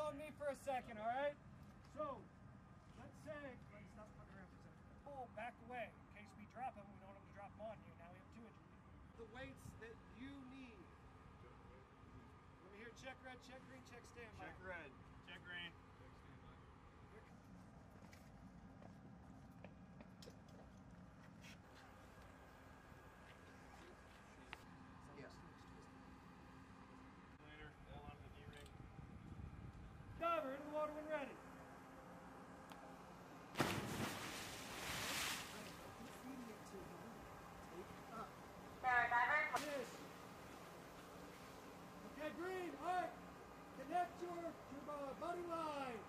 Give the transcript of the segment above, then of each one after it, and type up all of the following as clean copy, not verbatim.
following me for a second, all right? So, let's say, stop fucking around for a second. Pull back away. In case we drop them, we don't have to drop them on you. Now we have 2 injuries. The weights that you need. Let me hear check red, check green, check standby. Check red. Check green. Diver, into the water when ready. Yes. Okay, green, alright. Connect your body line.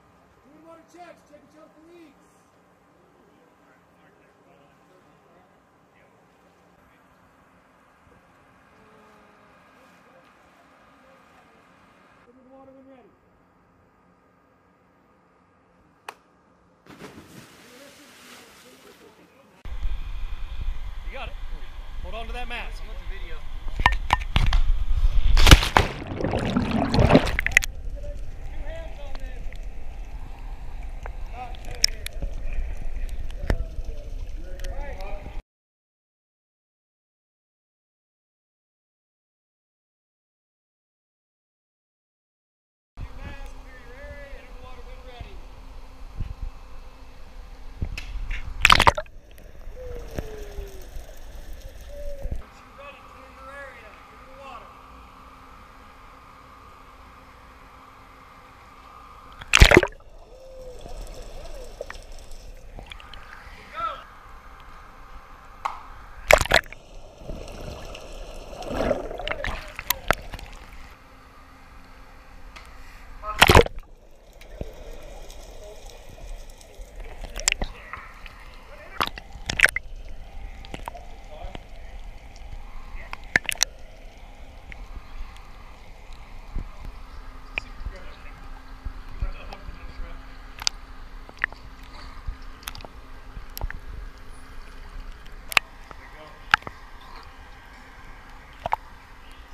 Doing water checks, check each other for leaks. Into the water when ready. You got it. Hold on to that mask. I want the video.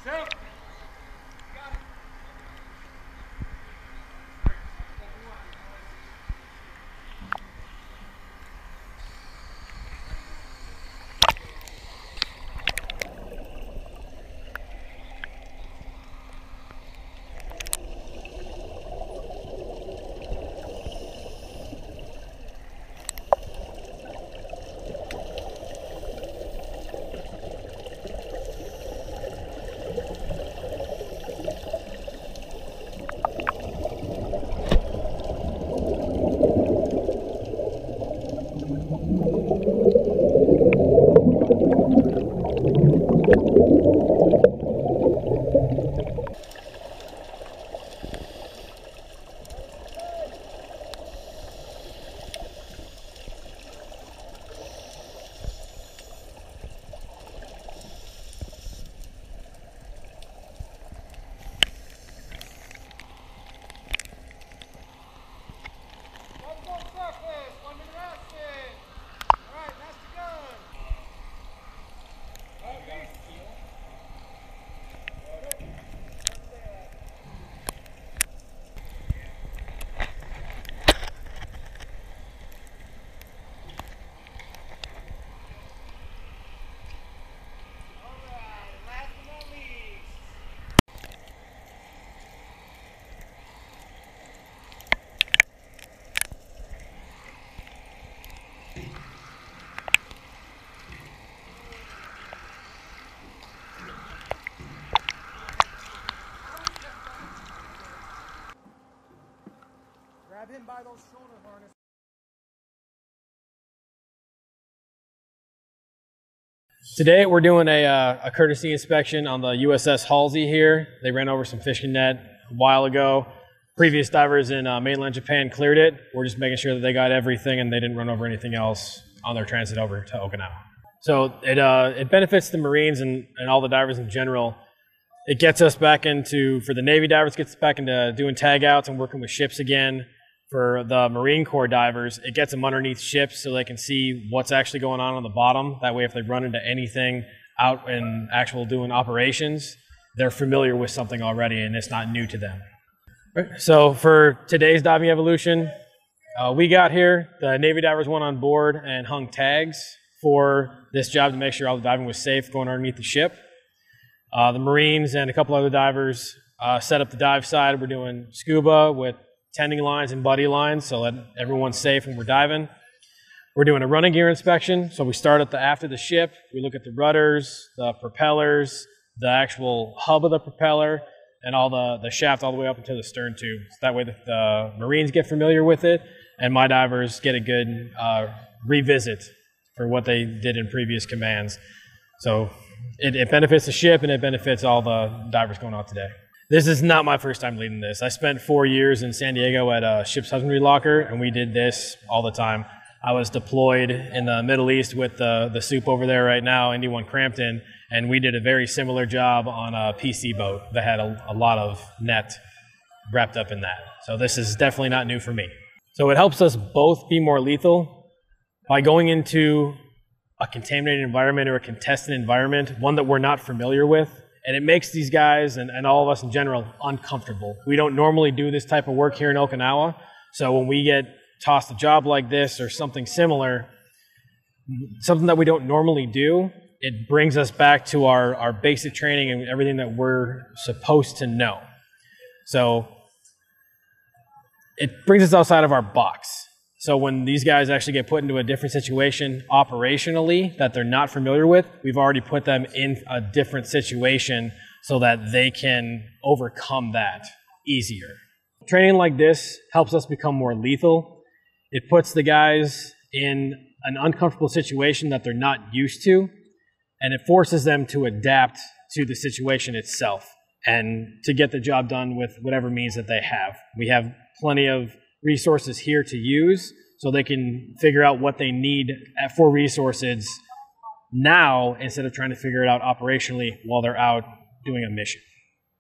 Sept. Grab him by those shoulder harnesses. Today we're doing a courtesy inspection on the USS Halsey here. They ran over some fishing net a while ago. Previous divers in mainland Japan cleared it. We're just making sure that they got everything and they didn't run over anything else on their transit over to Okinawa. So it benefits the Marines and all the divers in general. It gets us back into, for the Navy divers, gets us back into doing tag outs and working with ships again. For the Marine Corps divers, it gets them underneath ships so they can see what's actually going on the bottom. That way if they run into anything out in actual doing operations, they're familiar with something already and it's not new to them. So for today's diving evolution, we got here, the Navy divers went on board and hung tags for this job to make sure all the diving was safe going underneath the ship. The Marines and a couple other divers set up the dive side. We're doing scuba with tending lines and buddy lines so that everyone's safe when we're diving. We're doing a running gear inspection. So we start at the aft of the ship. We look at the rudders, the propellers, the actual hub of the propeller, and all the shaft all the way up into the stern tube. So that way the Marines get familiar with it, and my divers get a good revisit for what they did in previous commands. So it benefits the ship, and it benefits all the divers going out today. This is not my first time leading this. I spent 4 years in San Diego at a ship's husbandry locker, and we did this all the time. I was deployed in the Middle East with the soup over there right now, Indy 1 Crampton, and we did a very similar job on a PC boat that had a lot of net wrapped up in that. So this is definitely not new for me. So it helps us both be more lethal by going into a contaminated environment or a contested environment, one that we're not familiar with, and it makes these guys and all of us in general uncomfortable. We don't normally do this type of work here in Okinawa, so when we get tossed a job like this or something similar, something that we don't normally do, it brings us back to our basic training and everything that we're supposed to know. So it brings us outside of our box. So when these guys actually get put into a different situation operationally that they're not familiar with, we've already put them in a different situation so that they can overcome that easier. Training like this helps us become more lethal. It puts the guys in an uncomfortable situation that they're not used to, and it forces them to adapt to the situation itself and to get the job done with whatever means that they have. We have plenty of resources here to use so they can figure out what they need for resources now instead of trying to figure it out operationally while they're out doing a mission.